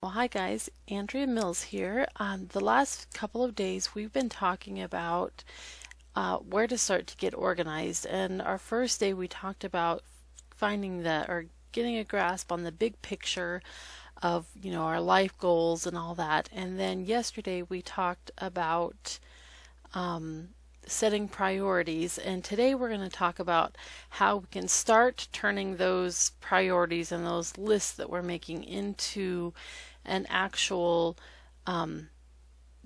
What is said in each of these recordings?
Well, hi guys, Andrea Mills here. The last couple of days we've been talking about where to start to get organized. And our first day we talked about finding or getting a grasp on the big picture of, our life goals and all that. And then yesterday we talked about setting priorities, and today we're going to talk about how we can start turning those priorities and those lists that we're making into an actual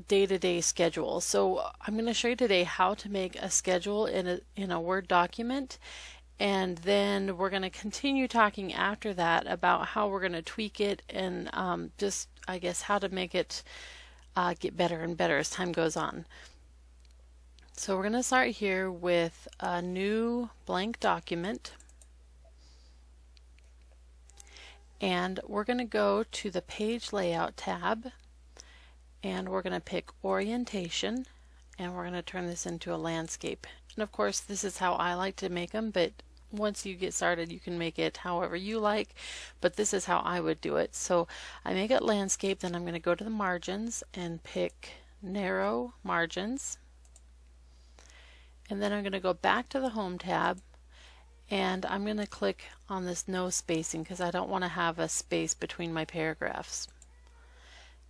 day-to-day schedule. So I'm going to show you today how to make a schedule in a Word document, and then we're going to continue talking after that about how we're going to tweak it and just, I guess, how to make it get better and better as time goes on. So we're going to start here with a new blank document, and we're going to go to the page layout tab, and we're going to pick orientation, and we're going to turn this into a landscape. And of course this is how I like to make them, but once you get started you can make it however you like, but this is how I would do it. So I make it landscape, then I'm going to go to the margins and pick narrow margins. And then I'm going to go back to the Home tab, and I'm going to click on this no spacing because I don't want to have a space between my paragraphs.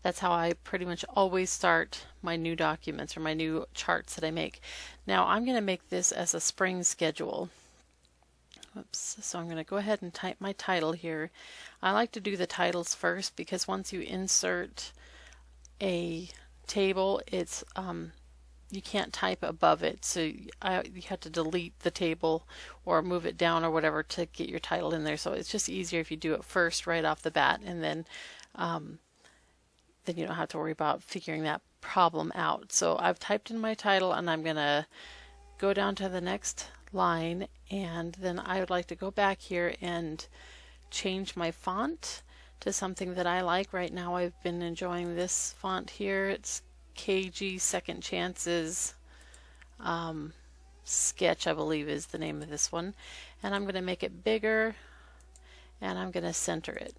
That's how I pretty much always start my new documents or my new charts that I make. Now I'm going to make this as a spring schedule. Oops. So I'm going to go ahead and type my title here. I like to do the titles first because once you insert a table, it's you can't type above it, so you have to delete the table or move it down or whatever to get your title in there. So it's just easier if you do it first right off the bat, and then you don't have to worry about figuring that problem out. So I've typed in my title, and I'm going to go down to the next line, and then I would like to go back here and change my font to something that I like. Right now I've been enjoying this font here. It's KG Second Chances Sketch, I believe is the name of this one. And I'm going to make it bigger, and I'm going to center it.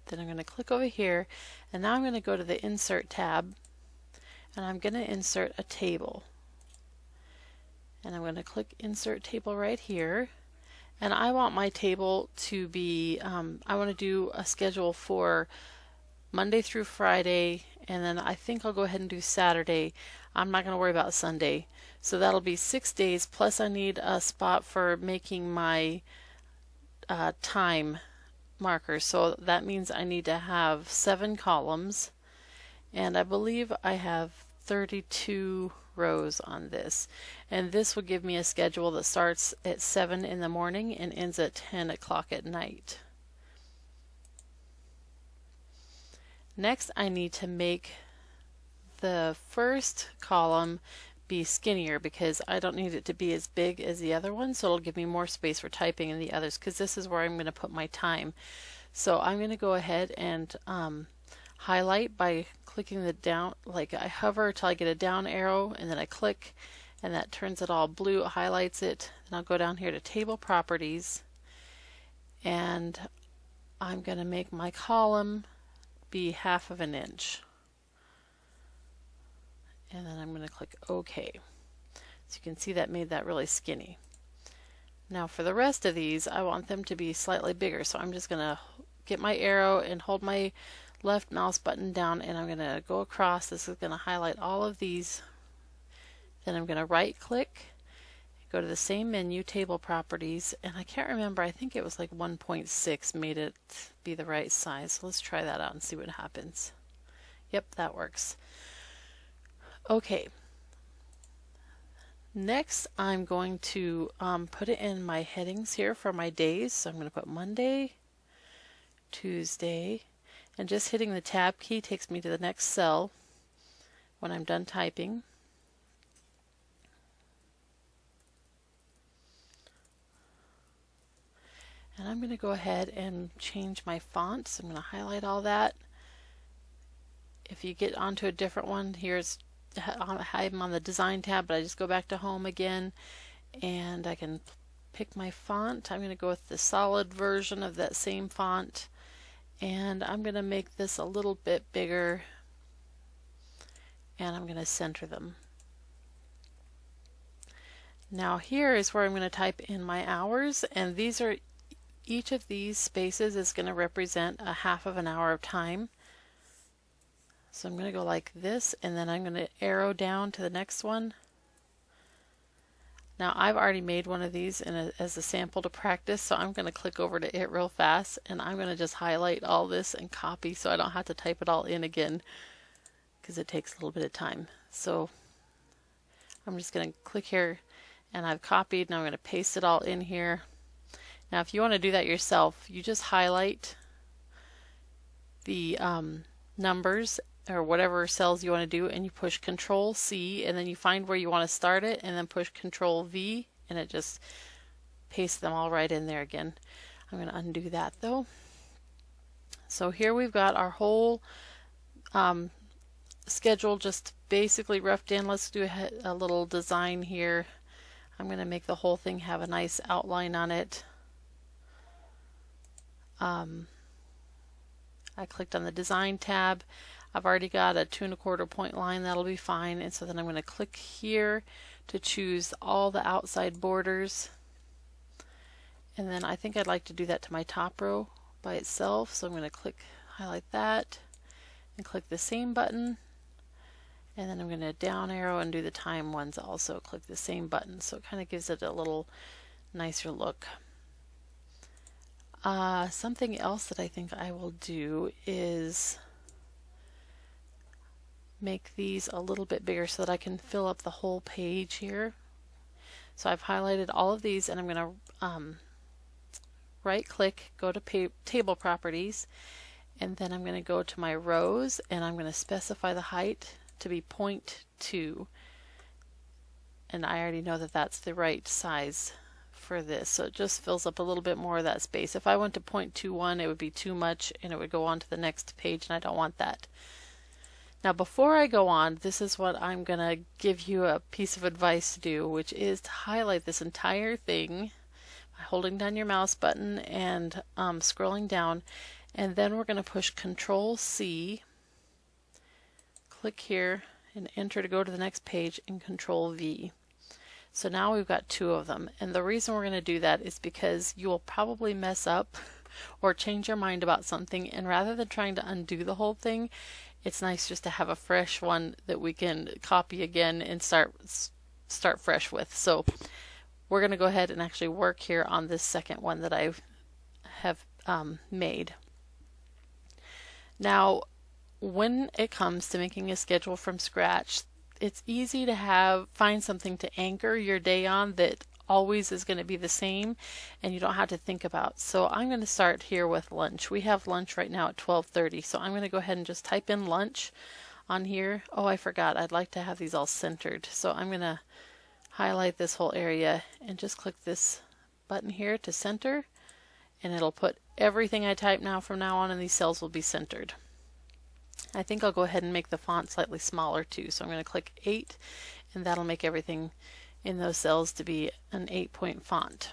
Then I'm going to click over here, and now I'm going to go to the Insert tab, and I'm going to insert a table. And I'm going to click Insert Table right here. And I want my table to be, I want to do a schedule for Monday through Friday, and then I think I'll go ahead and do Saturday. I'm not going to worry about Sunday. So that'll be 6 days, plus I need a spot for making my time markers. So that means I need to have 7 columns, and I believe I have 32 rows on this. And this will give me a schedule that starts at 7 in the morning and ends at 10 o'clock at night. Next, I need to make the first column be skinnier because I don't need it to be as big as the other one, so it'll give me more space for typing in the others, because this is where I'm going to put my time. So I'm going to go ahead and highlight by clicking the down, like I hover till I get a down arrow, and then I click, and that turns it all blue, it highlights it. Then I'll go down here to Table Properties, and I'm going to make my column be 1/2 inch, and then I'm going to click OK. So you can see that made that really skinny. Now for the rest of these, I want them to be slightly bigger, so I'm just going to get my arrow and hold my left mouse button down, and I'm going to go across. This is going to highlight all of these. Then I'm going to right click, go to the same menu, Table Properties, and I can't remember, I think it was like 1.6 made it be the right size. So let's try that out and see what happens. Yep, that works. Okay. Next, I'm going to put it in my headings here for my days. So I'm going to put Monday, Tuesday, and just hitting the Tab key takes me to the next cell when I'm done typing. And I'm going to go ahead and change my font. So I'm going to highlight all that. If you get onto a different one, I'm on the Design tab, but I just go back to Home again, and I can pick my font. I'm going to go with the solid version of that same font, and I'm going to make this a little bit bigger, and I'm going to center them. Now here is where I'm going to type in my hours, and each of these spaces is going to represent a half of an hour of time. So I'm going to go like this, and then I'm going to arrow down to the next one. Now I've already made one of these as a sample to practice, so I'm going to click over to it real fast, and I'm going to just highlight all this and copy so I don't have to type it all in again, because it takes a little bit of time. So I'm just going to click here, and I've copied. Now I'm going to paste it all in here. Now if you want to do that yourself, you just highlight the numbers or whatever cells you want to do, and you push Control C, and then you find where you want to start it, and then push Control V, and it just pastes them all right in there again. I'm going to undo that though. So here we've got our whole schedule just basically roughed in. Let's do a little design here. I'm going to make the whole thing have a nice outline on it. I clicked on the Design tab. I've already got a 2 1/4 point line, that'll be fine. And so then I'm going to click here to choose all the outside borders. And then I think I'd like to do that to my top row by itself. So I'm going to highlight that, and click the same button. And then I'm going to down arrow and do the time ones also. Click the same button. So it kind of gives it a little nicer look. Something else that I think I will do is make these a little bit bigger so that I can fill up the whole page here. So I've highlighted all of these, and I'm going to right click, go to table properties, and then I'm going to go to my rows, and I'm going to specify the height to be 0.2, and I already know that that's the right size for this, so it just fills up a little bit more of that space. If I went to 0.21, it would be too much and it would go on to the next page, and I don't want that. Now before I go on, this is what I'm going to give you a piece of advice to do, which is to highlight this entire thing by holding down your mouse button and scrolling down, and then we're going to push Control C, click here and enter to go to the next page, and Control V. So now we've got 2 of them, and the reason we're going to do that is because you will probably mess up or change your mind about something, and rather than trying to undo the whole thing, it's nice just to have a fresh one that we can copy again and start fresh with. So we're going to go ahead and actually work here on this second one that I have made. Now when it comes to making a schedule from scratch, it's easy to find something to anchor your day on that always is going to be the same and you don't have to think about. So I'm going to start here with lunch. We have lunch right now at 12:30, so I'm going to go ahead and just type in lunch on here. Oh, I forgot, I'd like to have these all centered. So I'm going to highlight this whole area and just click this button here to center, and it'll put everything I type now from now on in these cells will be centered. I think I'll go ahead and make the font slightly smaller too. So I'm going to click 8, and that'll make everything in those cells to be an 8-point font.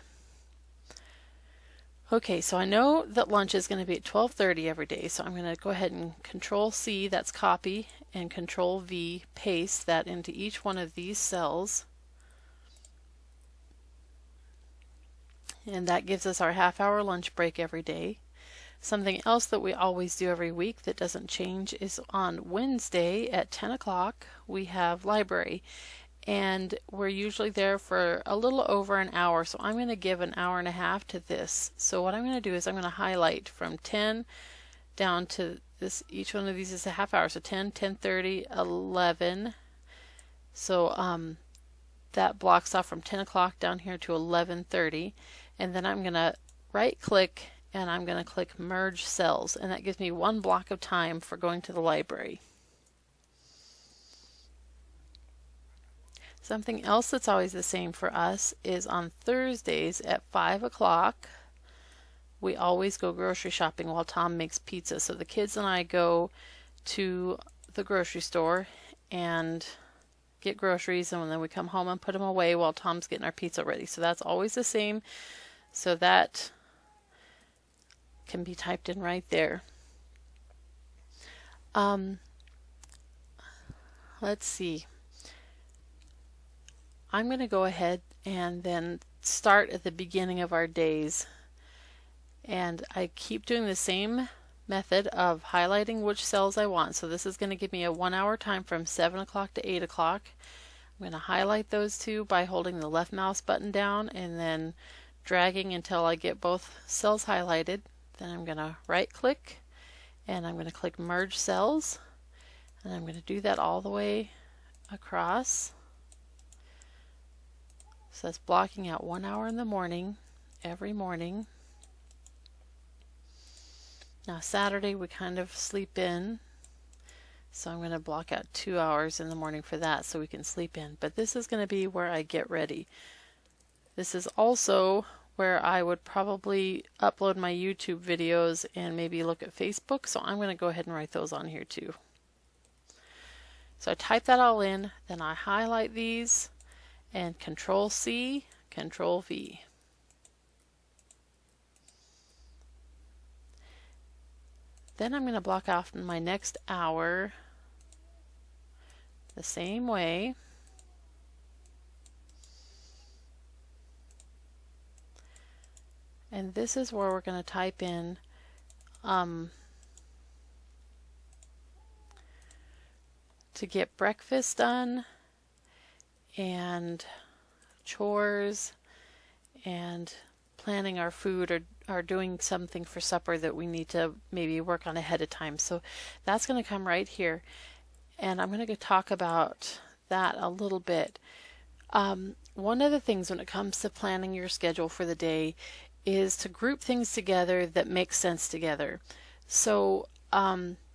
Okay, so I know that lunch is going to be at 12:30 every day, so I'm going to go ahead and Control C, that's copy, and Control V, paste that into each one of these cells. And that gives us our half-hour lunch break every day. Something else that we always do every week that doesn't change is on Wednesday at 10 o'clock we have library, and we're usually there for a little over an hour, so I'm going to give an hour and a half to this. So what I'm going to do is I'm going to highlight from 10 down to this. Each one of these is a half hour, so 10, 10:30, 11. So that blocks off from 10 o'clock down here to 11:30, and then I'm going to right click and I'm going to click Merge Cells, and that gives me one block of time for going to the library. Something else that's always the same for us is on Thursdays at 5 o'clock we always go grocery shopping while Tom makes pizza. So the kids and I go to the grocery store and get groceries, and then we come home and put them away while Tom's getting our pizza ready. So that's always the same. So that can be typed in right there. Let's see. I'm going to go ahead and then start at the beginning of our days. And I keep doing the same method of highlighting which cells I want. So this is going to give me a 1 hour time from 7 o'clock to 8 o'clock. I'm going to highlight those two by holding the left mouse button down and then dragging until I get both cells highlighted. Then I'm going to right click and I'm going to click merge cells, and I'm going to do that all the way across. So that's blocking out 1 hour in the morning, every morning. Now Saturday we kind of sleep in, so I'm going to block out 2 hours in the morning for that so we can sleep in. But this is going to be where I get ready. This is also where I would probably upload my YouTube videos and maybe look at Facebook, so I'm going to go ahead and write those on here too. So I type that all in, then I highlight these and Control C, Control V. Then I'm going to block off my next hour the same way. And this is where we're going to type in to get breakfast done and chores and planning our food or doing something for supper that we need to maybe work on ahead of time. So that's going to come right here. And I'm going to talk about that a little bit. One of the things when it comes to planning your schedule for the day is to group things together that make sense together. So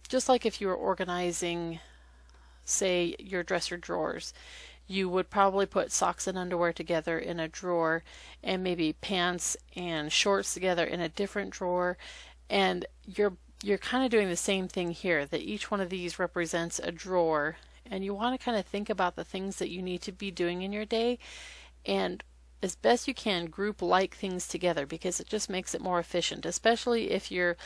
just like if you were organizing, say, your dresser drawers, you would probably put socks and underwear together in a drawer and maybe pants and shorts together in a different drawer. And you're kind of doing the same thing here, that each one of these represents a drawer, and you want to kind of think about the things that you need to be doing in your day and as best you can group like things together, because it just makes it more efficient, especially if you're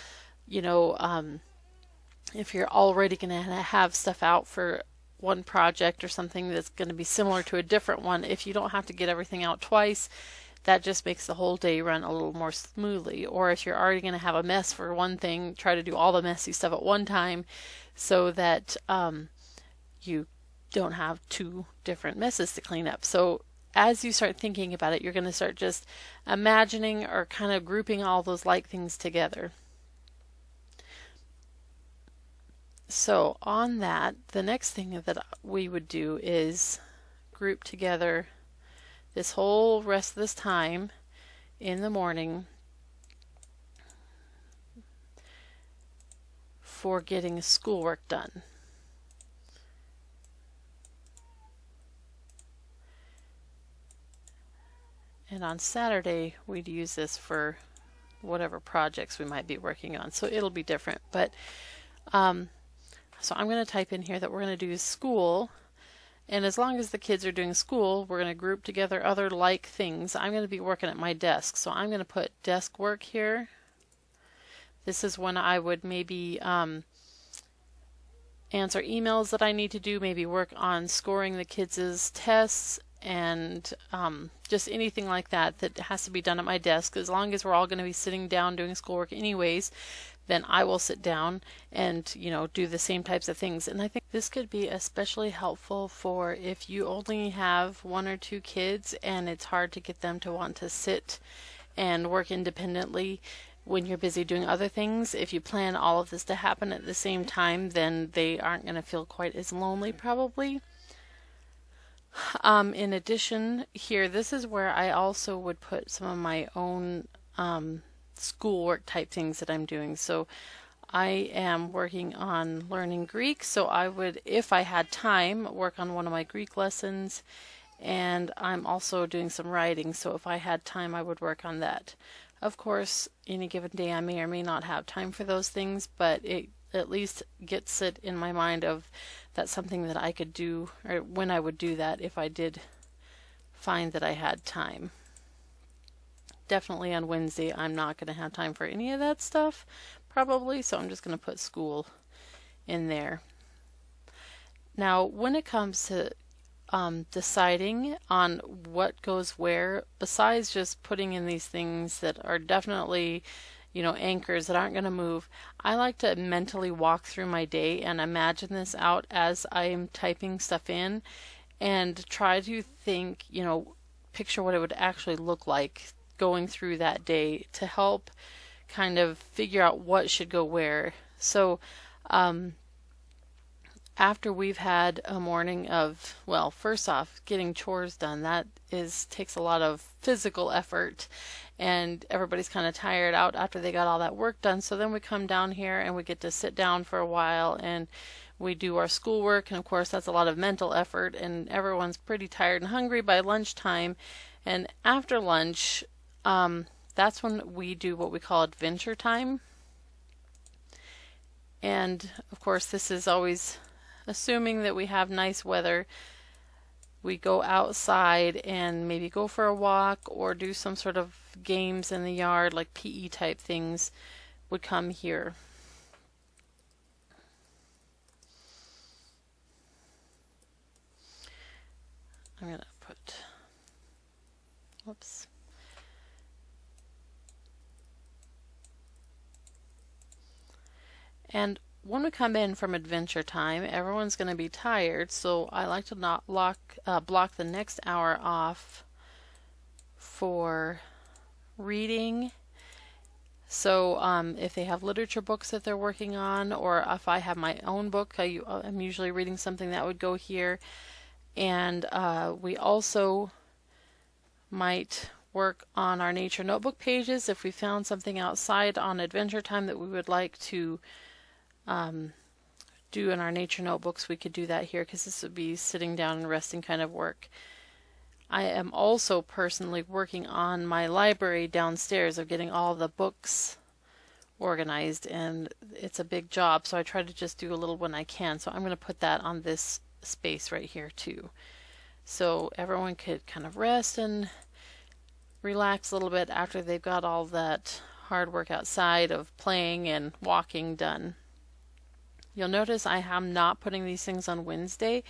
if you're already going to have stuff out for one project or something that's going to be similar to a different one. If you don't have to get everything out twice, that just makes the whole day run a little more smoothly. Or if you're already going to have a mess for one thing, try to do all the messy stuff at one time so that you don't have two different messes to clean up. So as you start thinking about it, you're going to start just imagining or kind of grouping all those like things together. So on that, the next thing that we would do is group together this whole rest of this time in the morning for getting schoolwork done. And on Saturday, we'd use this for whatever projects we might be working on. So it'll be different. But so I'm going to type in here that we're going to do school. And as long as the kids are doing school, we're going to group together other like things. I'm going to be working at my desk. So I'm going to put desk work here. This is when I would maybe answer emails that I need to do, maybe work on scoring the kids' tests, and just anything like that that has to be done at my desk. As long as we're all going to be sitting down doing schoolwork anyways, then I will sit down and do the same types of things. And I think this could be especially helpful for if you only have 1 or 2 kids and it's hard to get them to want to sit and work independently when you're busy doing other things. If you plan all of this to happen at the same time, then they aren't going to feel quite as lonely probably. In addition, here, this is where I also would put some of my own schoolwork type things that I'm doing. So I am working on learning Greek, so I would, if I had time, work on one of my Greek lessons, and I'm also doing some writing, so if I had time I would work on that. Of course, any given day I may or may not have time for those things, but it at least gets it in my mind of that's something that I could do, or when I would do that if I did find that I had time. Definitely on Wednesday I'm not going to have time for any of that stuff probably, so I'm just going to put school in there. Now, when it comes to deciding on what goes where, besides just putting in these things that are definitely, anchors that aren't going to move, I like to mentally walk through my day and imagine this out as I'm typing stuff in and try to think, picture what it would actually look like going through that day to help kind of figure out what should go where. So, after we've had a morning of, well, first off, getting chores done, that takes a lot of physical effort, and everybody's kind of tired out after they got all that work done. So then we come down here and we get to sit down for a while and we do our schoolwork, and of course that's a lot of mental effort, and everyone's pretty tired and hungry by lunchtime. And after lunch, that's when we do what we call adventure time. And of course this is always assuming that we have nice weather. We go outside and maybe go for a walk or do some sort of games in the yard, like PE type things would come here. I'm going to put, whoops. And when we come in from adventure time, everyone's going to be tired, so I like to not block the next hour off for reading. So if they have literature books that they're working on, or if I have my own book, I'm usually reading something that would go here. And we also might work on our nature notebook pages. If we found something outside on adventure time that we would like to do in our nature notebooks, we could do that here, because this would be sitting down and resting kind of work. I am also personally working on my library downstairs of getting all the books organized, and it's a big job, so I try to just do a little when I can. So I'm going to put that on this space right here too, so everyone could kind of rest and relax a little bit after they've got all that hard work outside of playing and walking done. You'll notice I am not putting these things on Wednesday,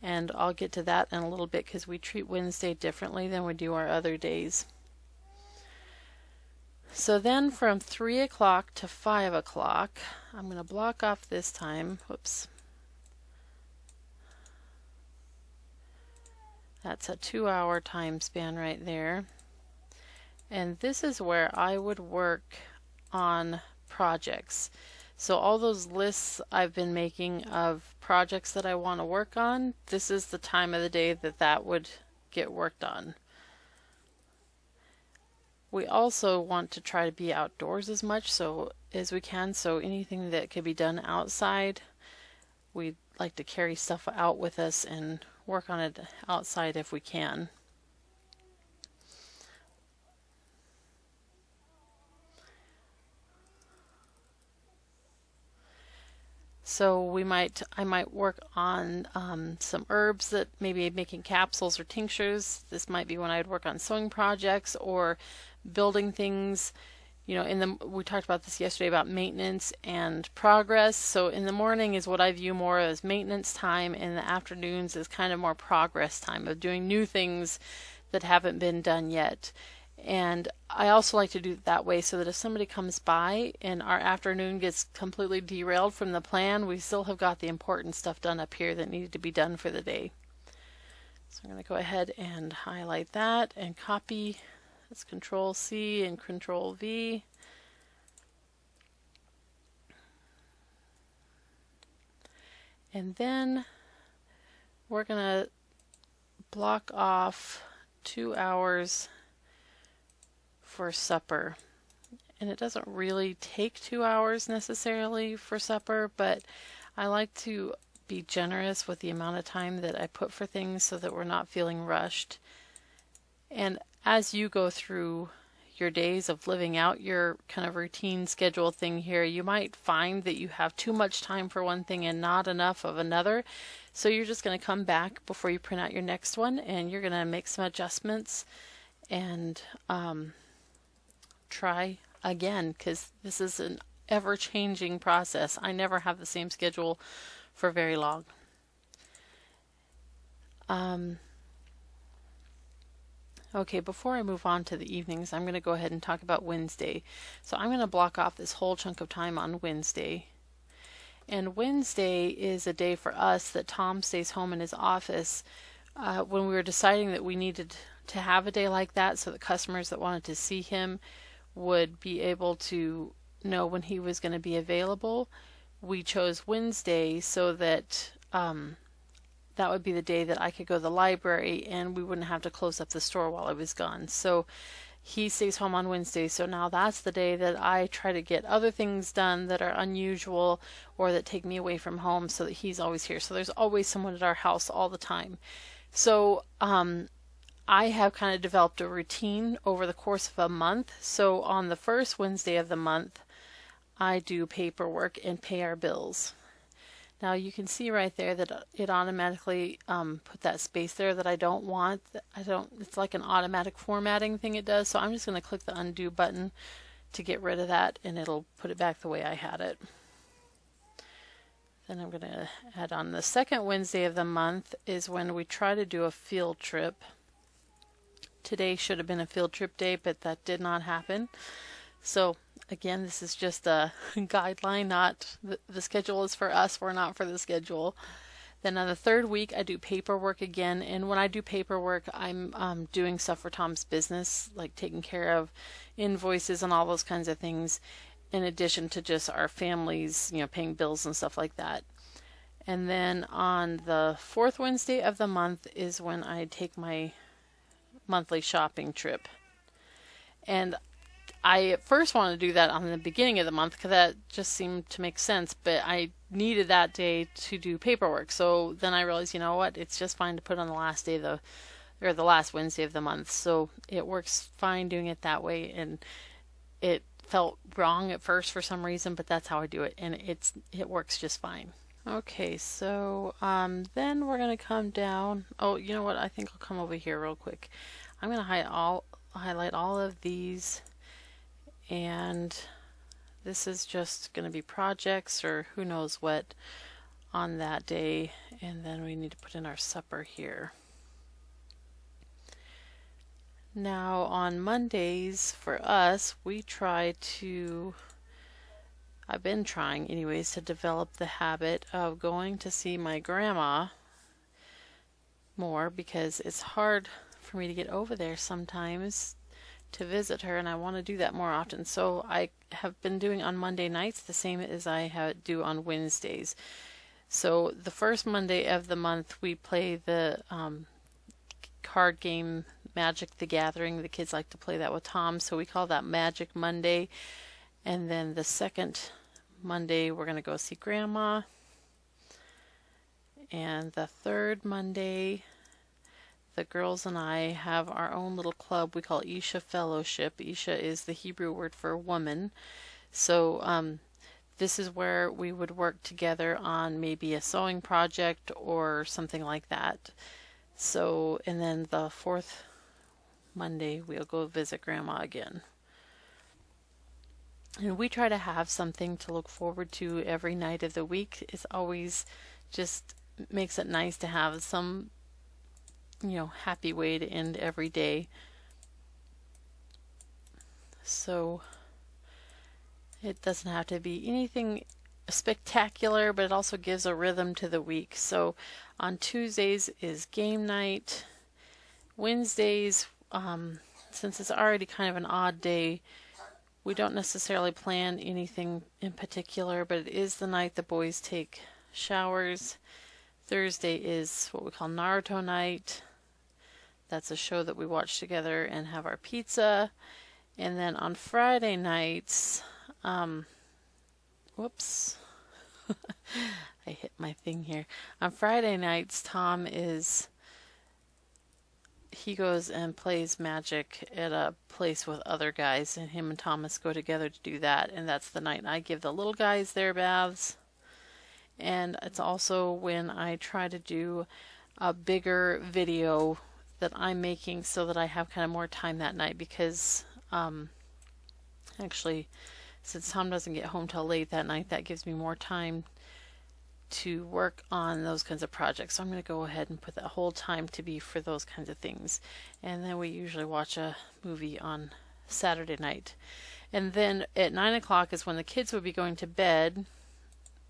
and I'll get to that in a little bit because we treat Wednesday differently than we do our other days. So then from 3 o'clock to 5 o'clock, I'm going to block off this time. Whoops. That's a 2-hour time span right there. And this is where I would work on projects. So all those lists I've been making of projects that I want to work on, this is the time of the day that would get worked on. We also want to try to be outdoors as much as we can, so anything that could be done outside, we'd like to carry stuff out with us and work on it outside if we can. So I might work on some herbs that maybe making capsules or tinctures. This might be when I'd work on sewing projects or building things. We talked about this yesterday about maintenance and progress. So in the morning is what I view more as maintenance time, and the afternoons is kind of more progress time of doing new things that haven't been done yet. And I also like to do it that way so that if somebody comes by and our afternoon gets completely derailed from the plan, we still have got the important stuff done up here that needed to be done for the day. So I'm going to go ahead and highlight that and copy. That's Control C and Control V. And then we're going to block off 2 hours for supper. And it doesn't really take 2 hours necessarily for supper, but I like to be generous with the amount of time that I put for things so that we're not feeling rushed. And as you go through your days of living out your kind of routine schedule thing here, you might find that you have too much time for one thing and not enough of another. So you're just going to come back before you print out your next one, and you're going to make some adjustments and try again, because this is ever-changing process. I never have the same schedule for very long. Okay, before I move on to the evenings, I'm going to go ahead and talk about Wednesday. So I'm going to block off this whole chunk of time on Wednesday. And Wednesday is a day for us that Tom stays home in his office. When we were deciding that we needed to have a day like that so that customers that wanted to see him would be able to know when he was going to be available, we chose Wednesday so that that would be the day that I could go to the library and we wouldn't have to close up the store while I was gone. So he stays home on Wednesday, so now that's the day that I try to get other things done that are unusual or that take me away from home so that he's always here. So there's always someone at our house all the time. So I have kind of developed a routine over the course of a month. So on the first Wednesday of the month, I do paperwork and pay our bills. Now you can see right there that it automatically put that space there that I don't want. It's like an automatic formatting thing it does. So I'm just going to click the undo button to get rid of that, and it'll put it back the way I had it. Then I'm going to add on the second Wednesday of the month is when we try to do a field trip. Today should have been a field trip day, but that did not happen. So again, this is just a guideline, not the schedule is for us, we're not for the schedule. Then on the third week, I do paperwork again, and when I do paperwork, I'm doing stuff for Tom's business, like taking care of invoices and all those kinds of things, in addition to just our families, paying bills and stuff like that. And then on the fourth Wednesday of the month is when I take my monthly shopping trip. And I at first wanted to do that on the beginning of the month because that just seemed to make sense, but I needed that day to do paperwork. So then I realized, you know what, it's just fine to put on the last day or the last Wednesday of the month. So it works fine doing it that way, and it felt wrong at first for some reason, but that's how I do it, and it works just fine. Okay, so then we're going to come down. Oh, you know what? I think I'll come over here real quick. I'm going to highlight all of these. And this is just going to be projects or who knows what on that day. And then we need to put in our supper here. Now on Mondays for us, I've been trying anyways to develop the habit of going to see my grandma more because it's hard for me to get over there sometimes to visit her, and I want to do that more often. So I have been doing on Monday nights the same as I do on Wednesdays. So the first Monday of the month we play the card game Magic the Gathering. The kids like to play that with Tom, so we call that Magic Monday. And then the second Monday we're going to go see Grandma. And the third Monday the girls and I have our own little club we call Isha Fellowship. Isha is the Hebrew word for woman. So this is where we would work together on maybe a sewing project or something like that. So, and then the fourth Monday we'll go visit Grandma again. And we try to have something to look forward to every night of the week. It's always just makes it nice to have some happy way to end every day. So it doesn't have to be anything spectacular, but it also gives a rhythm to the week. So on Tuesdays is game night. Wednesdays, since it's already kind of an odd day, we don't necessarily plan anything in particular, but it is the night the boys take showers. Thursday is what we call Naruto night. That's a show that we watch together and have our pizza. And then on Friday nights, whoops, I hit my thing here. On Friday nights, he goes and plays Magic at a place with other guys, and him and Thomas go together to do that. And that's the night I give the little guys their baths. And it's also when I try to do a bigger video that I'm making so that I have kind of more time that night, because actually since Tom doesn't get home till late that night, that gives me more time to work on those kinds of projects. So I'm going to go ahead and put that whole time to be for those kinds of things. And then we usually watch a movie on Saturday night. And then at 9 o'clock is when the kids would be going to bed.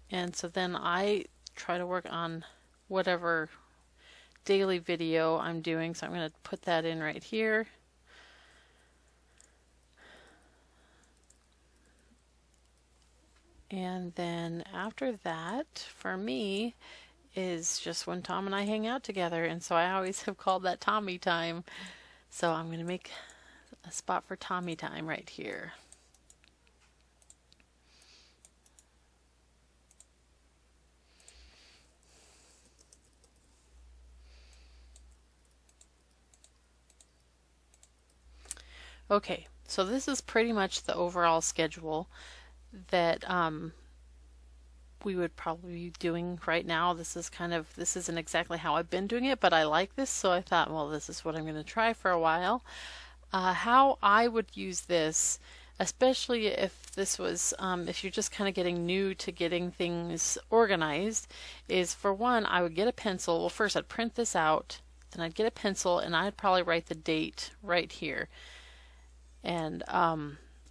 And so then I try to work on whatever daily video I'm doing. So I'm going to put that in right here. And then after that, for me, is just when Tom and I hang out together. And so I always have called that Tommy time. So I'm going to make a spot for Tommy time right here. Okay, so this is pretty much the overall schedule that we would probably be doing right now. This isn't exactly how I've been doing it, but I like this, so I thought, well, this is what I'm going to try for a while. How I would use this, especially if this was, if you're just kind of getting new to getting things organized, is for one, I would get a pencil. Well, first I'd print this out, then I'd get a pencil, and I'd probably write the date right here. And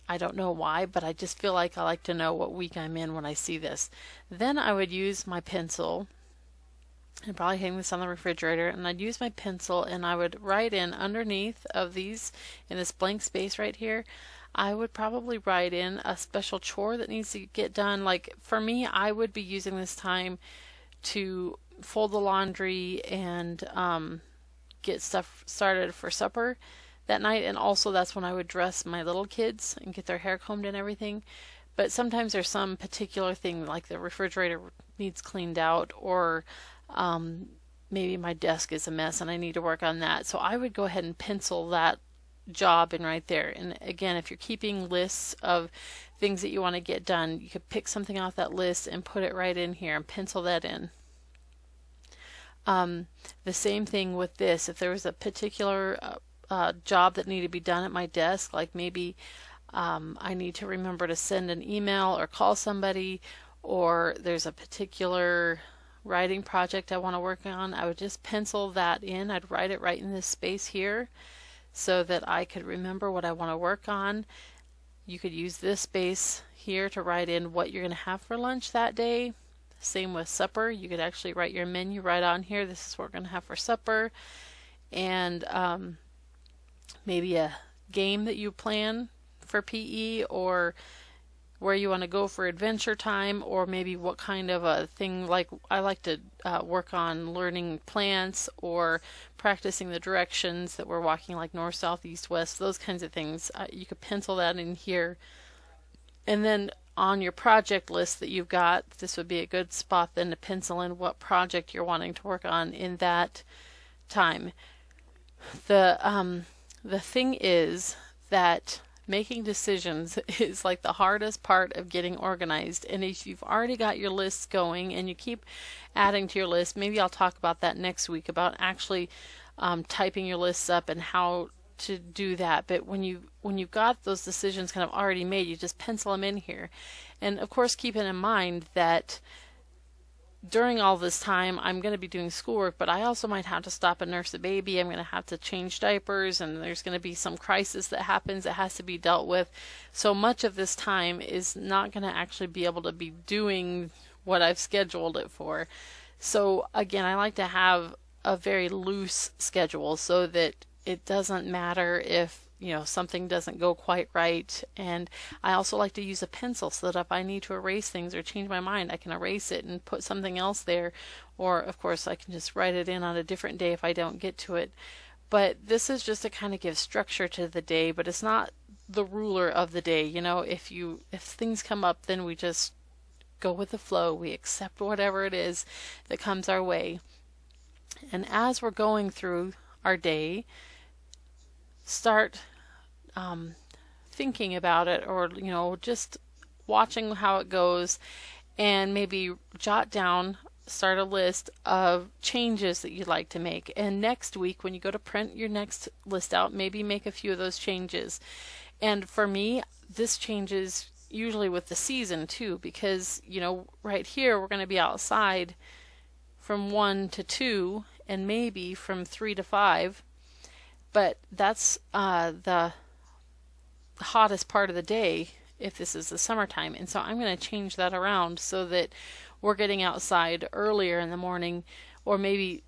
I don't know why, but I just feel like I like to know what week I'm in when I see this. Then I would use my pencil, and probably hang this on the refrigerator, and I'd use my pencil and I would write in underneath of these, in this blank space right here, I would probably write in a special chore that needs to get done. Like for me, I would be using this time to fold the laundry and get stuff started for supper that night, and also that's when I would dress my little kids and get their hair combed and everything. But sometimes there's some particular thing, like the refrigerator needs cleaned out, or maybe my desk is a mess and I need to work on that. So I would go ahead and pencil that job in right there. And again, if you're keeping lists of things that you want to get done, you could pick something off that list and put it right in here and pencil that in. The same thing with this. If there was a particular job that needed to be done at my desk, like maybe I need to remember to send an email or call somebody, or there's a particular writing project I want to work on, I would just pencil that in. I'd write it right in this space here so that I could remember what I want to work on. You could use this space here to write in what you're going to have for lunch that day. Same with supper. You could actually write your menu right on here. This is what we're going to have for supper. And maybe a game that you plan for PE, or where you want to go for adventure time, or maybe what kind of a thing, like I like to work on learning plants or practicing the directions that we're walking, like north, south, east, west, those kinds of things. You could pencil that in here. And then on your project list that you've got, this would be a good spot then to pencil in what project you're wanting to work on in that time. The thing is that making decisions is like the hardest part of getting organized. And if you've already got your lists going and you keep adding to your list, maybe I'll talk about that next week, about actually typing your lists up and how to do that. But when you've got those decisions kind of already made, you just pencil them in here. And of course, keeping in mind that during all this time, I'm going to be doing schoolwork, but I also might have to stop and nurse a baby. I'm going to have to change diapers, and there's going to be some crisis that happens that has to be dealt with. So much of this time is not going to actually be able to be doing what I've scheduled it for. So again, I like to have a very loose schedule so that it doesn't matter if something doesn't go quite right. And I also like to use a pencil so that if I need to erase things or change my mind, I can erase it and put something else there. Or of course I can just write it in on a different day if I don't get to it. But this is just to kind of give structure to the day, but it's not the ruler of the day. If things come up, then we just go with the flow. We accept whatever it is that comes our way. And as we're going through our day, start thinking about it, or just watching how it goes, and maybe jot down, start a list of changes that you'd like to make. And next week, when you go to print your next list out, maybe make a few of those changes. And for me, this changes usually with the season too, because you know right here we're going to be outside from 1 to 2 and maybe from 3 to 5, but that's the hottest part of the day if this is the summertime. And so I'm going to change that around so that we're getting outside earlier in the morning, or maybe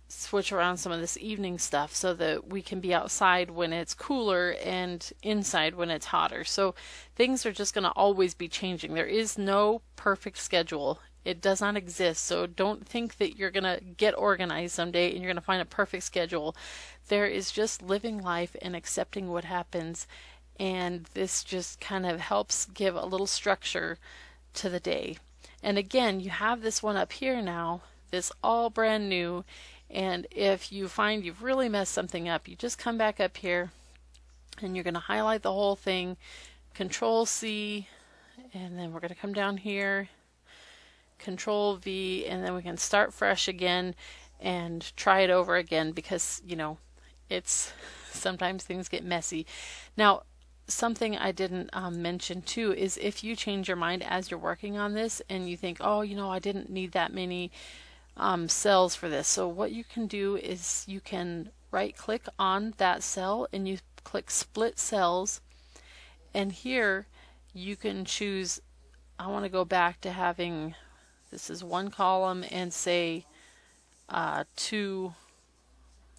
switch around some of this evening stuff so that we can be outside when it's cooler and inside when it's hotter. So things are just going to always be changing. There is no perfect schedule. It does not exist. So don't think that you're going to get organized someday and you're going to find a perfect schedule. There is just living life and accepting what happens. And this just kind of helps give a little structure to the day. And again, you have this one up here now, this all brand new. And if you find you've really messed something up, you just come back up here and you're going to highlight the whole thing, Control C, and then we're going to come down here, Control V, and then we can start fresh again and try it over again, because you know it's sometimes things get messy. Now something I didn't mention too is if you change your mind as you're working on this and you think, oh, you know, I didn't need that many cells for this. So what you can do is you can right click on that cell and you click split cells, and here you can choose, I want to go back to having, this is one column and say 2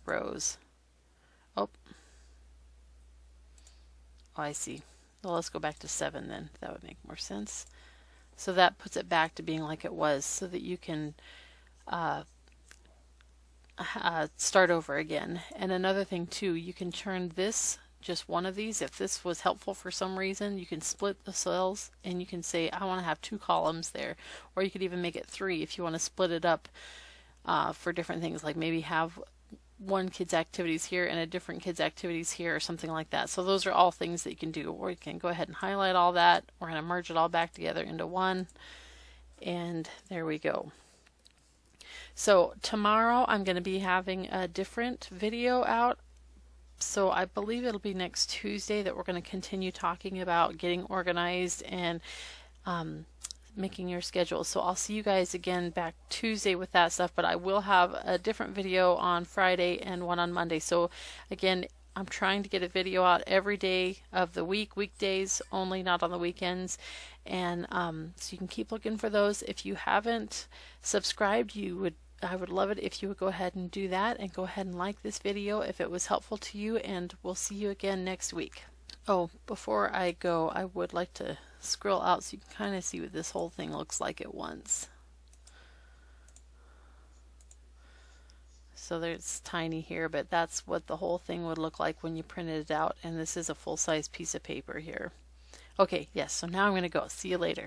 rows. Oh, I see. Well, let's go back to 7 then. That would make more sense. So that puts it back to being like it was, so that you can start over again. And another thing too, you can turn this, just one of these, if this was helpful for some reason, you can split the cells and you can say I want to have 2 columns there, or you could even make it 3 if you want to split it up for different things, like maybe have one kid's activities here and a different kid's activities here or something like that. So those are all things that you can do, or you can go ahead and highlight all that. We're going to merge it all back together into one, and there we go. So tomorrow I'm going to be having a different video out. So I believe it'll be next Tuesday that we're going to continue talking about getting organized and making your schedule. So I'll see you guys again back Tuesday with that stuff, but I will have a different video on Friday and one on Monday. So again, I'm trying to get a video out every day of the week, weekdays only, not on the weekends. And so you can keep looking for those. If you haven't subscribed, I would love it if you would go ahead and do that, and go ahead and like this video if it was helpful to you, and we'll see you again next week. Oh, before I go, I would like to scroll out so you can kind of see what this whole thing looks like at once. So there's tiny here, but that's what the whole thing would look like when you printed it out, and this is a full-size piece of paper here. Okay, yes, so now I'm going to go. See you later.